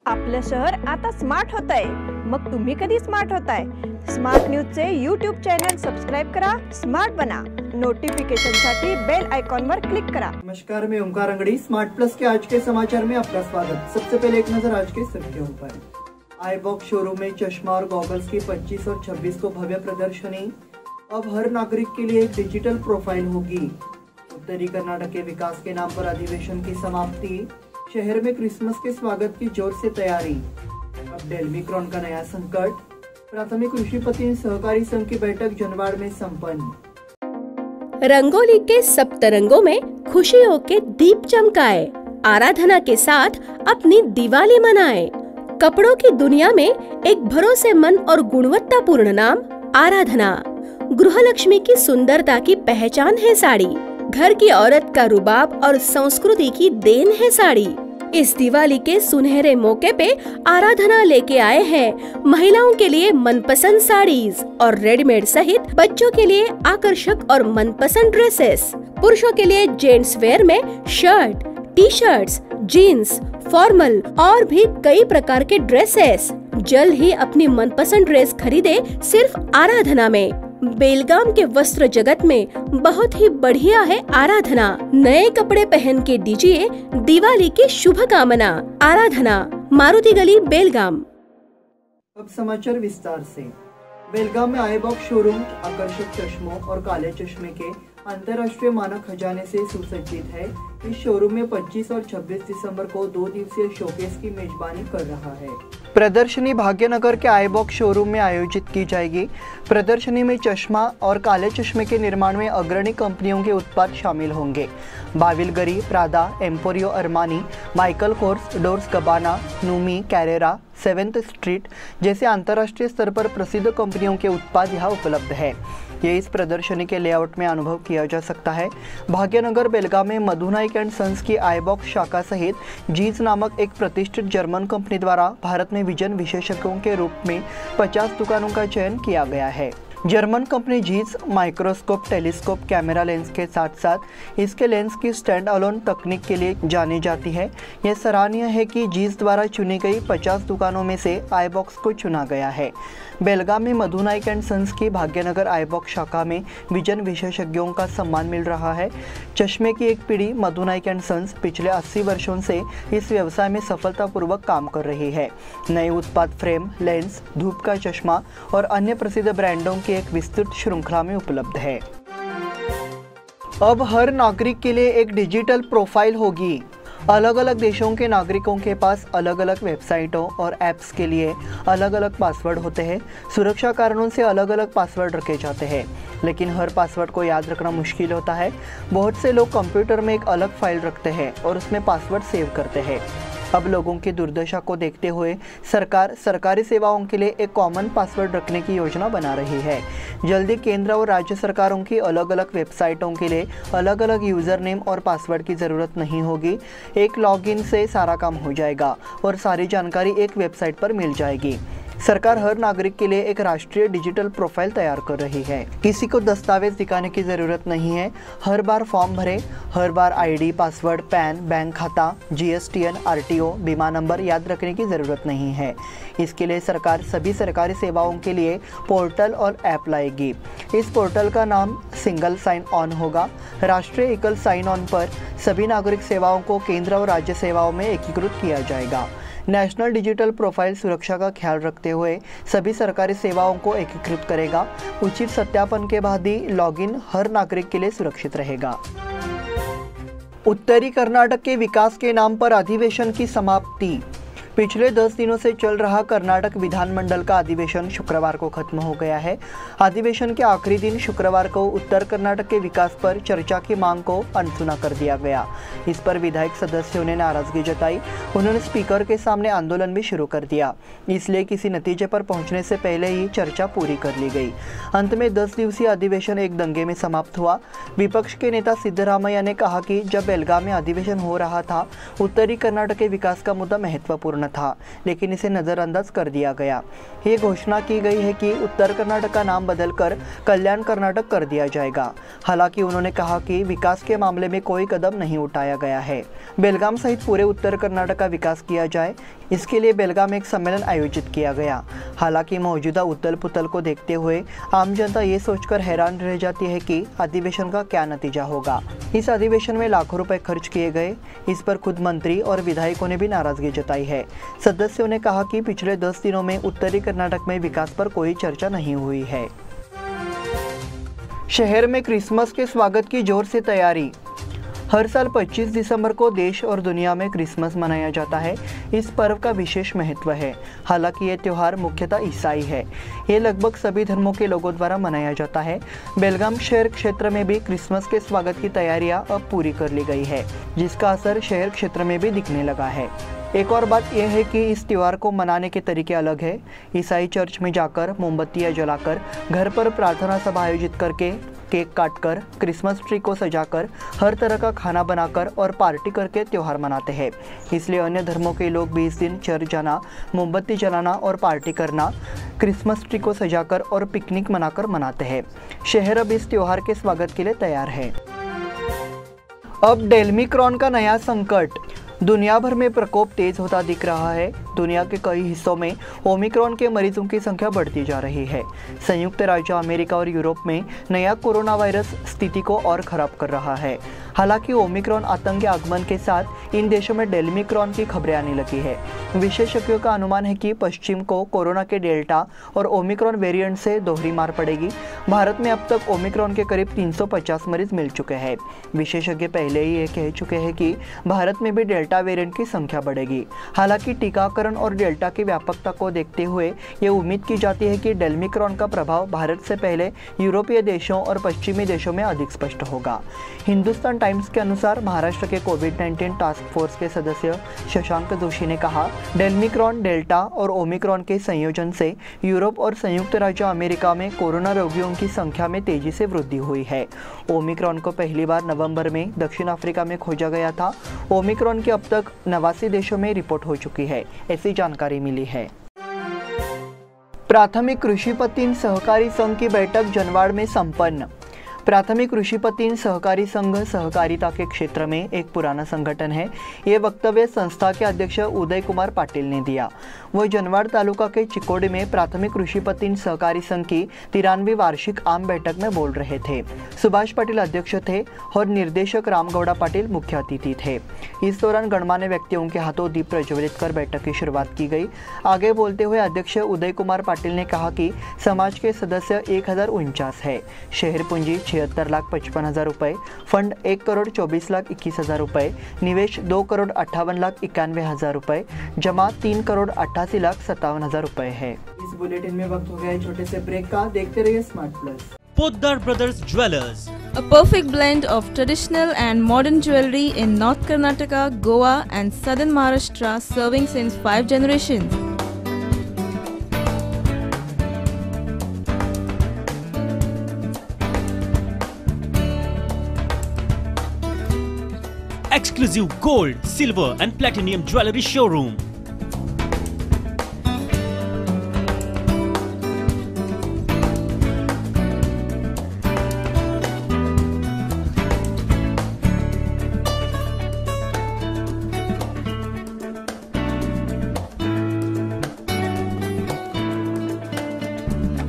आपलं शहर आता स्मार्ट होत आहे। मग तुम्ही कधी स्मार्ट होताय? स्मार्ट न्यूजचे यूट्यूब चॅनल सबस्क्राइब करा, स्मार्ट बना। नोटिफिकेशन साठी बेल आइकॉन पर क्लिक करा। नमस्कार, मैं ओमकार अंगड़ी। स्मार्ट प्लस के आज के समाचार में आपका स्वागत। सबसे पहले एक नजर आज के सुर्खियों पर। आईबॉक्स शोरूम में चश्मा और गॉगल्स की 25 और 26 को भव्य प्रदर्शनी। अब हर नागरिक के लिए एक डिजिटल प्रोफाइल होगी। उत्तरी कर्नाटक के विकास के नाम पर अधिवेशन की समाप्ति। शहर में क्रिसमस के स्वागत की जोर से तैयारी। अब डेल्मिक्रॉन का नया संकट। प्राथमिक कृषिपति सहकारी संघ की बैठक जनवाड़ में संपन्न। रंगोली के सप्तरंगों में खुशियों के दीप चमकाए, आराधना के साथ अपनी दिवाली मनाए। कपड़ों की दुनिया में एक भरोसेमंद और गुणवत्तापूर्ण नाम आराधना। गृहलक्ष्मी की सुंदरता की पहचान है साड़ी। घर की औरत का रुबाब और संस्कृति की देन है साड़ी। इस दिवाली के सुनहरे मौके पे आराधना लेके आए हैं महिलाओं के लिए मनपसंद साड़ीज और रेडीमेड सहित बच्चों के लिए आकर्षक और मनपसंद ड्रेसेस। पुरुषों के लिए जेंट्स वेयर में shirt, T shirts, jeans, formal और भी कई प्रकार के ड्रेसेस। जल्द ही अपनी मनपसंद ड्रेस खरीदे सिर्फ आराधना में। बेलगाम के वस्त्र जगत में बहुत ही बढ़िया है आराधना। नए कपड़े पहन के दीजिए दिवाली की शुभकामना। आराधना, मारुति गली, बेलगाम। अब समाचार विस्तार से। बेलगाम में आईबॉक्स शोरूम आकर्षक चश्मों और काले चश्मे के अंतर्राष्ट्रीय मानक खजाने से सुसज्जित है। इस शोरूम में 25 और 26 दिसंबर को 2 दिवसीय शोकेस की मेजबानी कर रहा है। प्रदर्शनी भाग्यनगर के आईबॉक्स शोरूम में आयोजित की जाएगी। प्रदर्शनी में चश्मा और काले चश्मे के निर्माण में अग्रणी कंपनियों के उत्पाद शामिल होंगे। Bulgari, Prada, Emporio Armani, Michael Kors, Dolce Gabbana, नूमी, कैरेरा, 7th स्ट्रीट जैसे अंतर्राष्ट्रीय स्तर पर प्रसिद्ध कंपनियों के उत्पाद यहाँ उपलब्ध है। ये इस प्रदर्शनी के लेआउट में अनुभव किया जा सकता है। भाग्यनगर बेलगाम में मधुनाइक एंड सन्स की आईबॉक्स शाखा सहित जीज नामक एक प्रतिष्ठित जर्मन कंपनी द्वारा भारत में विजन विशेषज्ञों के रूप में 50 दुकानों का चयन किया गया है। German company Zeiss microscope, telescope, camera lens के साथ साथ इसके लेंस की स्टैंड अलोन तकनीक के लिए जानी जाती है। यह सराहनीय है कि जीज द्वारा चुनी गई 50 दुकानों में से आईबॉक्स को चुना गया है। बेलगाम में मधुनाइक एंड सन्स की भाग्यनगर आईबॉक्स शाखा में विजन विशेषज्ञों का सम्मान मिल रहा है। चश्मे की एक पीढ़ी मधुनाइक एंड सन्स पिछले 80 वर्षों से इस व्यवसाय में सफलतापूर्वक काम कर रही है। नए उत्पाद फ्रेम, लेंस, धूप का चश्मा और अन्य प्रसिद्ध ब्रांडों की एक विस्तृत श्रृंखला में उपलब्ध है। अब हर नागरिक के लिए एक डिजिटल प्रोफाइल होगी। अलग अलग देशों के नागरिकों के पास अलग अलग वेबसाइटों और ऐप्स के लिए अलग अलग पासवर्ड होते हैं। सुरक्षा कारणों से अलग अलग पासवर्ड रखे जाते हैं, लेकिन हर पासवर्ड को याद रखना मुश्किल होता है। बहुत से लोग कंप्यूटर में एक अलग फाइल रखते हैं और उसमें पासवर्ड सेव करते हैं। अब लोगों की दुर्दशा को देखते हुए सरकार सरकारी सेवाओं के लिए एक कॉमन पासवर्ड रखने की योजना बना रही है। जल्दी केंद्र और राज्य सरकारों की अलग अलग वेबसाइटों के लिए अलग अलग यूज़र नेम और पासवर्ड की ज़रूरत नहीं होगी। एक लॉगिन से सारा काम हो जाएगा और सारी जानकारी एक वेबसाइट पर मिल जाएगी। सरकार हर नागरिक के लिए एक राष्ट्रीय डिजिटल प्रोफाइल तैयार कर रही है। किसी को दस्तावेज दिखाने की ज़रूरत नहीं है। हर बार फॉर्म भरे, हर बार आईडी, पासवर्ड, पैन, बैंक खाता, GSTN, RTO, बीमा नंबर याद रखने की ज़रूरत नहीं है। इसके लिए सरकार सभी सरकारी सेवाओं के लिए पोर्टल और ऐप लाएगी। इस पोर्टल का नाम सिंगल साइन ऑन होगा। राष्ट्रीय एकल साइन ऑन पर सभी नागरिक सेवाओं को केंद्र और राज्य सेवाओं में एकीकृत किया जाएगा। नेशनल डिजिटल प्रोफाइल सुरक्षा का ख्याल रखते हुए सभी सरकारी सेवाओं को एकीकृत करेगा। उचित सत्यापन के बाद ही लॉगिन हर नागरिक के लिए सुरक्षित रहेगा। उत्तरी कर्नाटक के विकास के नाम पर अधिवेशन की समाप्ति। पिछले 10 दिनों से चल रहा कर्नाटक विधानमंडल का अधिवेशन शुक्रवार को खत्म हो गया है। अधिवेशन के आखिरी दिन शुक्रवार को उत्तर कर्नाटक के विकास पर चर्चा की मांग को अनसुना कर दिया गया। इस पर विधायक सदस्यों ने नाराजगी जताई। उन्होंने स्पीकर के सामने आंदोलन भी शुरू कर दिया। इसलिए किसी नतीजे पर पहुंचने से पहले ही चर्चा पूरी कर ली गई। अंत में 10 दिवसीय अधिवेशन एक दंगे में समाप्त हुआ। विपक्ष के नेता सिद्धरामैया ने कहा कि जब बेलगाम में अधिवेशन हो रहा था, उत्तरी कर्नाटक के विकास का मुद्दा महत्वपूर्ण महत्वपूर्ण था, लेकिन इसे नज़रअंदाज कर दिया गया। ये घोषणा की गई है कि उत्तर कर्नाटक का नाम बदलकर कल्याण कर्नाटक कर दिया जाएगा। हालांकि उन्होंने कहा कि विकास के मामले में कोई कदम नहीं उठाया गया है। बेलगाम सहित पूरे उत्तर कर्नाटक का विकास किया जाए, इसके लिए बेलगाम में एक सम्मेलन आयोजित किया गया। हालांकि मौजूदा उथल पुथल को देखते हुए आम जनता ये सोचकर हैरान रह जाती है कि अधिवेशन का क्या नतीजा होगा। इस अधिवेशन में लाखों रुपए खर्च किए गए, इस पर खुद मंत्री और विधायकों ने भी नाराजगी जताई है। सदस्यों ने कहा कि पिछले 10 दिनों में उत्तरी कर्नाटक में विकास पर कोई चर्चा नहीं हुई है। शहर में क्रिसमस के स्वागत की जोर से तैयारी। हर साल 25 दिसंबर को देश और दुनिया में क्रिसमस मनाया जाता है। इस पर्व का विशेष महत्व है। हालांकि ये त्यौहार मुख्यतः ईसाई है। ये लगभग सभी धर्मों के लोगों द्वारा मनाया जाता है। बेलगाम शहर क्षेत्र में भी क्रिसमस के स्वागत की तैयारियां अब पूरी कर ली गई है, जिसका असर शहर क्षेत्र में भी दिखने लगा है। एक और बात यह है कि इस त्यौहार को मनाने के तरीके अलग है। ईसाई चर्च में जाकर मोमबत्तियां जलाकर, घर पर प्रार्थना सभा आयोजित करके, केक काटकर, क्रिसमस ट्री को सजाकर, हर तरह का खाना बनाकर और पार्टी करके त्यौहार मनाते हैं। इसलिए अन्य धर्मों के लोग भी इस दिन चर्च जाना, मोमबत्ती जलाना और पार्टी करना, क्रिसमस ट्री को सजाकर और पिकनिक मनाकर मनाते हैं। शहर अब इस त्यौहार के स्वागत के लिए तैयार है। अब डेल्मिक्रॉन का नया संकट। दुनिया भर में प्रकोप तेज होता दिख रहा है। दुनिया के कई हिस्सों में ओमिक्रॉन के मरीजों की संख्या बढ़ती जा रही है। संयुक्त राज्य अमेरिका और यूरोप में नया कोरोना वायरस स्थिति को और खराब कर रहा है। हालांकि ओमिक्रॉन आतंक के आगमन के साथ इन देशों में डेल्मिक्रॉन की खबरें आने लगी है। विशेषज्ञों का अनुमान है कि पश्चिम को कोरोना के डेल्टा और ओमिक्रॉन वेरिएंट से दोहरी मार पड़ेगी। भारत में अब तक ओमिक्रॉन के करीब 350 मरीज मिल चुके हैं। विशेषज्ञ पहले ही ये कह चुके हैं कि भारत में भी डेल्टा वेरिएंट की संख्या बढ़ेगी। हालांकि टीकाकरण और डेल्टा की व्यापकता को देखते हुए ये उम्मीद की जाती है कि डेल्मिक्रॉन का प्रभाव भारत से पहले यूरोपीय देशों और पश्चिमी देशों में अधिक स्पष्ट होगा। हिंदुस्तान टाइम्स के अनुसार महाराष्ट्र के कोविड-19 टास्क फोर्स के सदस्य शशांक जोशी ने कहा, डेल्मिक्रॉन, डेल्टा और ओमिक्रॉन के संयोजन से यूरोप और संयुक्त राज्य अमेरिका में कोरोना रोगियों की संख्या में तेजी से वृद्धि हुई है। ओमिक्रॉन को पहली बार नवंबर में दक्षिण अफ्रीका में खोजा गया था। ओमिक्रॉन की अब तक 89 देशों में रिपोर्ट हो चुकी है, ऐसी जानकारी मिली है। प्राथमिक कृषि पत्तीन सहकारी संघ की बैठक जनवाड़ में संपन्न। प्राथमिक कृषि पत्तीन सहकारी संघ सहकारिता के क्षेत्र में एक पुराना संगठन है। ये वक्तव्य संस्था के अध्यक्ष उदय कुमार पाटिल ने दिया। वह जनवाड़ तालुका के चिकोड़ी में प्राथमिक कृषि पत्तीन सहकारी संघ की 93वीं वार्षिक आम बैठक में बोल रहे थे। सुभाष पाटिल अध्यक्ष थे और निर्देशक रामगौड़ा पाटिल मुख्य अतिथि थे। इस दौरान गणमान्य व्यक्तियों के हाथों दीप प्रज्वलित कर बैठक की शुरुआत की गई। आगे बोलते हुए अध्यक्ष उदय कुमार पाटिल ने कहा कि समाज के सदस्य 1049 है। शहर पूंजी 76,55,000 रुपये, फंड 1,24,21,000 रुपये, निवेश 2,58,91,000 रुपये, जमा 3,88,57,000 रुपये है। इस बुलेटिन में वक्त हो गया है छोटे से ब्रेक का। देखते रहिए smart plus. Poddar Brothers Jewelers, A perfect blend of traditional and modern jewelry in North Karnataka, Goa and Southern Maharashtra, serving since 5 generations. exclusive gold, silver and platinum jewelry showroom.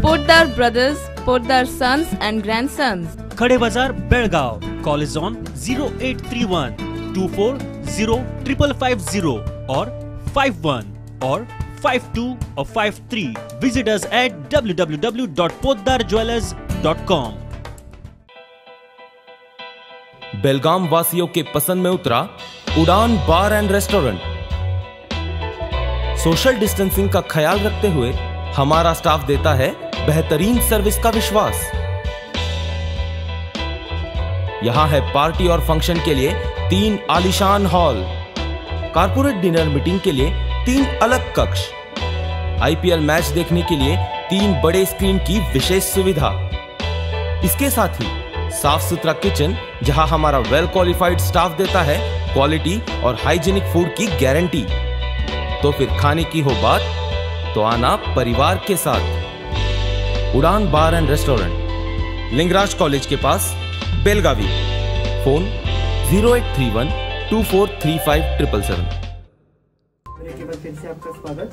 Poddar Brothers, Poddar Sons and Grandsons. Khade Bazar, Belgaum. Call is on 0831 240 5550 or 51 or 52 or 53. Visit us at www.poddarjewelers.com. बेलगाम वासियों के पसंद में उतरा उड़ान बार and restaurant. Social distancing का ख्याल रखते हुए हमारा स्टाफ देता है बेहतरीन सर्विस का विश्वास। यहां है पार्टी और फंक्शन के लिए 3 आलीशान हॉल, कारपोरेट डिनर मीटिंग के लिए 3 अलग कक्ष, आईपीएल मैच देखने के लिए 3 बड़े स्क्रीन की विशेष सुविधा। इसके साथ ही साफ सुथरा किचन जहां हमारा वेल क्वालिफाइड स्टाफ देता है क्वालिटी और हाइजीनिक फूड की गारंटी। तो फिर खाने की हो बात तो आना परिवार के साथ। उड़ान बार एंड रेस्टोरेंट, लिंगराज कॉलेज के पास, बेलगावी। फोन 0831 2435 777। फिर से आपका स्वागत।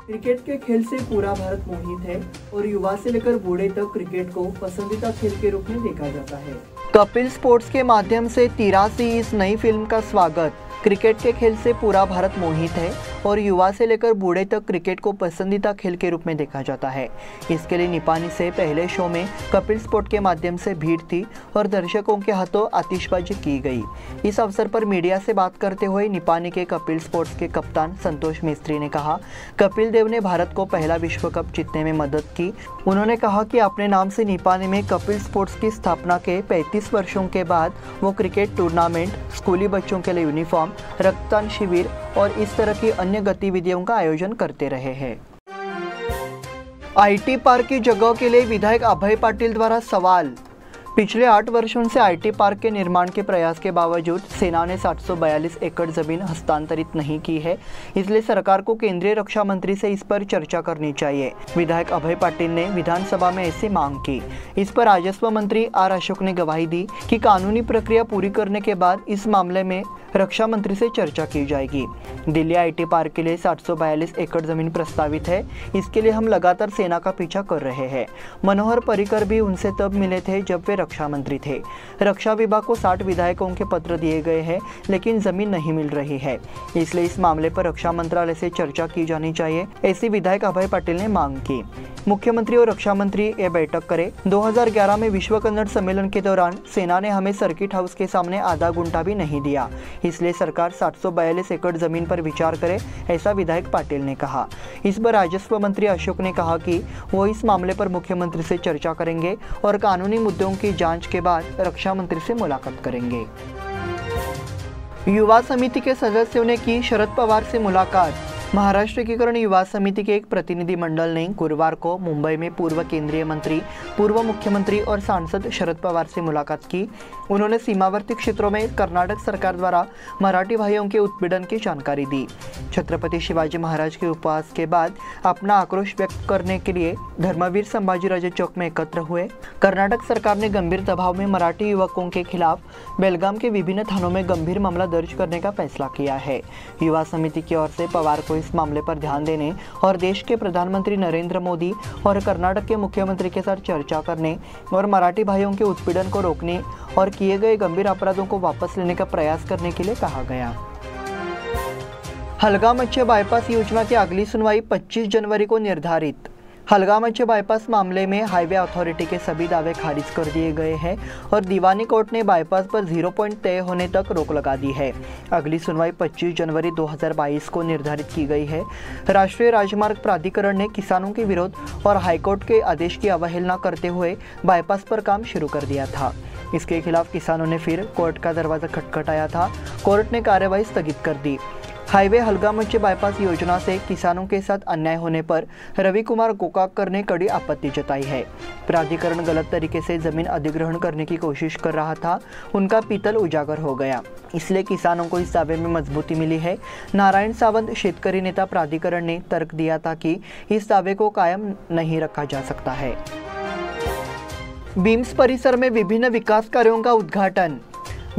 क्रिकेट के खेल से पूरा भारत मोहित है और युवा से लेकर बूढ़े तक क्रिकेट को पसंदीदा खेल के रूप में देखा जाता है। कपिल स्पोर्ट्स के माध्यम से 83 इस नई फिल्म का स्वागत। क्रिकेट के खेल से पूरा भारत मोहित है और युवा से लेकर बूढ़े तक क्रिकेट को पसंदीदा खेल के रूप में देखा जाता है। इसके लिए निपानी से पहले शो में कपिल स्पोर्ट के माध्यम से भीड़ थी और दर्शकों के हाथों आतिशबाजी की गई। इस अवसर पर मीडिया से बात करते हुए निपानी के कपिल स्पोर्ट्स के कप्तान संतोष मिस्त्री ने कहा, कपिल देव ने भारत को पहला विश्व कप जीतने में मदद की। उन्होंने कहा कि अपने नाम से निपानी में कपिल स्पोर्ट्स की स्थापना के 35 वर्षों के बाद वो क्रिकेट टूर्नामेंट, स्कूली बच्चों के लिए यूनिफॉर्म, रक्तदान शिविर और इस तरह की अन्य गतिविधियों का आयोजन करते रहे हैं। आईटी पार्क की जगह के लिए विधायक अभय पाटिल द्वारा सवाल। पिछले 8 वर्षों से आईटी पार्क के निर्माण के प्रयास के बावजूद सेना ने 742 एकड़ जमीन हस्तांतरित नहीं की है, इसलिए सरकार को केंद्रीय रक्षा मंत्री से इस पर चर्चा करनी चाहिए। विधायक अभय पाटिल ने विधानसभा में ऐसी मांग की। इस पर राजस्व मंत्री आर अशोक ने गवाही दी कि कानूनी प्रक्रिया पूरी करने के बाद इस मामले में रक्षा मंत्री से चर्चा की जाएगी। दिल्ली आईटी पार्क के लिए 742 एकड़ जमीन प्रस्तावित है। इसके लिए हम लगातार सेना का पीछा कर रहे हैं। मनोहर पर्रिकर भी उनसे तब मिले थे जब वे रक्षा मंत्री थे। रक्षा विभाग को 60 विधायकों के पत्र दिए गए हैं, लेकिन जमीन नहीं मिल रही है, इसलिए इस मामले पर रक्षा मंत्रालय से चर्चा की जानी चाहिए, ऐसी विधायक अभय पाटिल ने मांग की। मुख्यमंत्री और रक्षा मंत्री ये बैठक करें। 2011 में विश्व कन्नड़ सम्मेलन के दौरान सेना ने हमें सर्किट हाउस के सामने आधा गुंठा भी नहीं दिया, इसलिए सरकार 742 एकड़ जमीन पर विचार करे, ऐसा विधायक पाटिल ने कहा। इस पर राजस्व मंत्री अशोक ने कहा कि वो इस मामले पर मुख्यमंत्री से चर्चा करेंगे और कानूनी मुद्दों की जांच के बाद रक्षा मंत्री से मुलाकात करेंगे। युवा समिति के सदस्यों ने की शरद पवार से मुलाकात। महाराष्ट्र एकीकरण युवा समिति के एक प्रतिनिधि मंडल ने गुरुवार को मुंबई में पूर्व केंद्रीय मंत्री, पूर्व मुख्यमंत्री और सांसद शरद पवार से मुलाकात की। उन्होंने सीमावर्ती क्षेत्रों में कर्नाटक सरकार द्वारा मराठी भाइयों के उत्पीड़न की जानकारी दी। छत्रपति शिवाजी महाराज के उपवास के बाद अपना आक्रोश व्यक्त करने के लिए धर्मवीर संभाजीराजे चौक में एकत्र हुए। कर्नाटक सरकार ने गंभीर दबाव में मराठी युवकों के खिलाफ बेलगाम के विभिन्न थानों में गंभीर मामला दर्ज करने का फैसला किया है। युवा समिति की ओर से पवार को इस मामले पर ध्यान देने और देश के प्रधानमंत्री नरेंद्र मोदी और कर्नाटक के मुख्यमंत्री के साथ चर्चा करने और मराठी भाइयों के उत्पीड़न को रोकने और किए गए गंभीर अपराधों को वापस लेने का प्रयास करने के लिए कहा गया। हलगा-मच्छे बाईपास योजना की अगली सुनवाई 25 जनवरी को निर्धारित। हलगा-मच्छे बाईपास मामले में हाईवे अथॉरिटी के सभी दावे खारिज कर दिए गए हैं और दीवानी कोर्ट ने बाईपास पर 0 पॉइंट तय होने तक रोक लगा दी है। अगली सुनवाई 25 जनवरी 2022 को निर्धारित की गई है। राष्ट्रीय राजमार्ग प्राधिकरण ने किसानों के विरोध और हाईकोर्ट के आदेश की अवहेलना करते हुए बाईपास पर काम शुरू कर दिया था। इसके खिलाफ किसानों ने फिर कोर्ट का दरवाजा खटखटाया था। कोर्ट ने कार्यवाही स्थगित कर दी। हाईवे हलगा-मच्छे बाईपास योजना से किसानों के साथ अन्याय होने पर रवि कुमार गोकाकर ने कड़ी आपत्ति जताई है। प्राधिकरण गलत तरीके से जमीन अधिग्रहण करने की कोशिश कर रहा था, उनका पीतल उजागर हो गया, इसलिए किसानों को इस दावे में मजबूती मिली है। नारायण सावंत शेतकरी नेता प्राधिकरण ने तर्क दिया था कि इस दावे को कायम नहीं रखा जा सकता है। बीम्स परिसर में विभिन्न विकास कार्यों का उद्घाटन।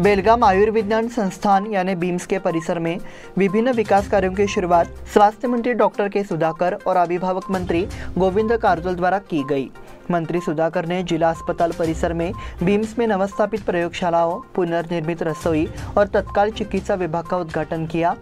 बेलगाम आयुर्विज्ञान संस्थान यानी बीम्स के परिसर में विभिन्न विकास कार्यों की शुरुआत स्वास्थ्य मंत्री डॉक्टर के सुधाकर और अभिभावक मंत्री गोविंद कारजोल द्वारा की गई। मंत्री सुधाकर ने जिला अस्पताल परिसर में बीम्स में नवस्थापित प्रयोगशालाओं, पुनर्निर्मित रसोई और तत्काल चिकित्सा विभाग का उद्घाटन किया।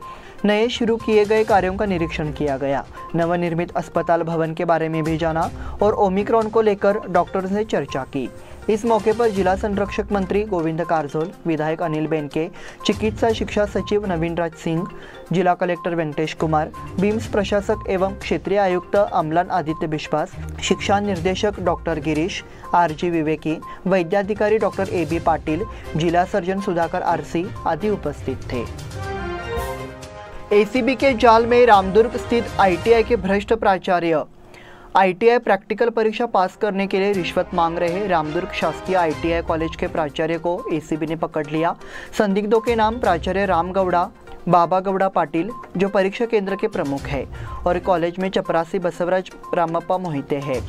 नए शुरू किए गए कार्यों का निरीक्षण किया गया। नवनिर्मित अस्पताल भवन के बारे में भी जाना और ओमिक्रॉन को लेकर डॉक्टरों से चर्चा की। इस मौके पर जिला संरक्षक मंत्री गोविंद कारजोल, विधायक अनिल बेनके, चिकित्सा शिक्षा सचिव नवीन राज सिंह, जिला कलेक्टर वेंकटेश कुमार, बीम्स प्रशासक एवं क्षेत्रीय आयुक्त अमलान आदित्य विश्वास, शिक्षा निर्देशक डॉक्टर गिरीश आरजी विवेकी, वैद्याधिकारी डॉक्टर AB पाटिल, जिला सर्जन सुधाकर RC आदि उपस्थित थे। ACB के जाल में रामदुर्ग स्थित ITI के भ्रष्ट प्राचार्य। ITI प्रैक्टिकल परीक्षा पास करने के लिए रिश्वत मांग रहे रामदुर्ग शासकीय ITI कॉलेज के प्राचार्य को ACB ने पकड़ लिया। संदिग्धों के नाम प्राचार्य राम गौड़ा, बाबा गौड़ा पाटिल जो परीक्षा केंद्र के प्रमुख है और कॉलेज में चपरासी बसवराज रामप्पा मोहिते हैं।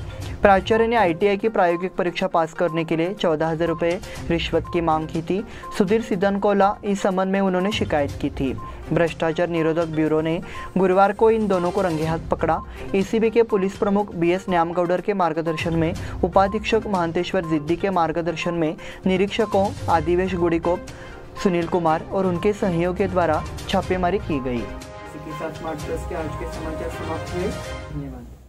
प्राचार्य ने ITI की प्रायोगिक परीक्षा पास करने के लिए 14,000 रुपये रिश्वत की मांग की थी। सुधीर सिद्धनकोला इस संबंध में उन्होंने शिकायत की थी। भ्रष्टाचार निरोधक ब्यूरो ने गुरुवार को इन दोनों को रंगे हाथ पकड़ा। ACB के पुलिस प्रमुख BS न्यामगौडर के मार्गदर्शन में, उपाधीक्षक महंतेश्वर जिद्दी के मार्गदर्शन में निरीक्षकों आदिवेश गुड़ीकोप, सुनील कुमार और उनके सहयोगियों द्वारा छापेमारी की गई। इसी के साथ स्मार्ट प्लस के आज के समाचार समाप्त हुए। धन्यवाद।